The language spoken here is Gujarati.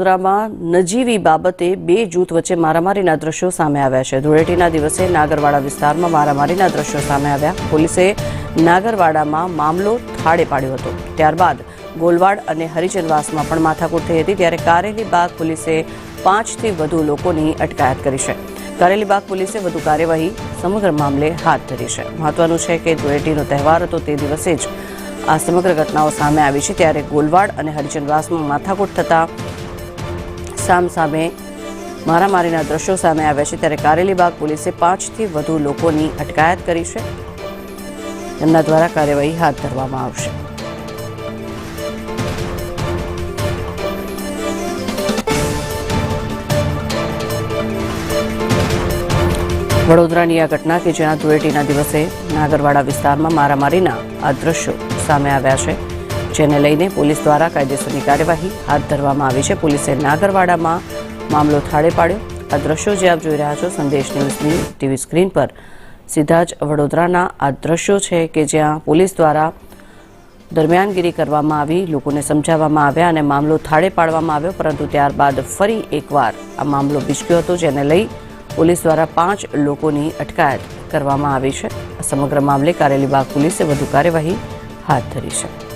વડોદરામાં નજીવી બાબતે બે જૂથ વચ્ચે મારામારીના દ્રશ્યો સામે આવ્યા છે। ધૂળેટીના દિવસે નાગરવાડા વિસ્તારમાં મારામારીના દ્રશ્યો સામે આવ્યા। પોલીસે નાગરવાડામાં મામલો થાળે પાડ્યો હતો। ત્યારબાદ ગોલવાડ અને હરિચંદવાસમાં પણ માથાકૂટ થઈ હતી। ત્યારે કારેલીબાગ પોલીસે 5 થી વધુ લોકોની અટકાયત કરી છે। કારેલીબાગ પોલીસે વધુ કાર્યવાહી સમગ્ર મામલે હાથ ધરી છે। મહત્વનું છે કે ધૂળેટીનો તહેવાર હતો તે દિવસે જ આ સમગ્ર ઘટનાઓ સામે આવી છે। ત્યારે ગોલવાડ અને હરિચંદવાસમાં માથાકૂટ થતા સામસામે મારામારીના દ્રશ્યો સામે આવ્યા છે। ત્યારે કારેલીબાગ પોલીસે 5 થી વધુ લોકોની અટકાયત કરી છે। તેમના દ્વારા કાર્યવાહી હાથ ધરવામાં આવશે। વડોદરાની આ ઘટના કે જ્યાં ધૂળેટીના દિવસે નાગરવાડા વિસ્તારમાં મારામારીના આ દ્રશ્યો સામે આવ્યા છે, જેને લઈને પોલીસ દ્વારા કાયદેસરની કાર્યવાહી હાથ ધરવામાં આવી છે। પોલીસે નાગરવાડામાં મામલો થાળે પાડ્યો। આ દ્રશ્યો જે આપ જોઈ રહ્યા છો સંદેશ ન્યૂઝની ટીવી સ્ક્રીન પર સીધા જ વડોદરાના આ દ્રશ્યો છે કે જ્યાં પોલીસ દ્વારા દરમિયાનગીરી કરવામાં આવી, લોકોને સમજાવવામાં આવ્યા અને મામલો થાળે પાડવામાં આવ્યો। પરંતુ ત્યારબાદ ફરી એકવાર આ મામલો ભીચક્યો હતો, જેને લઈ પોલીસ દ્વારા 5 લોકોની અટકાયત કરવામાં આવી છે। સમગ્ર મામલે કારેલીબાગ પોલીસે વધુ કાર્યવાહી હાથ ધરી છે।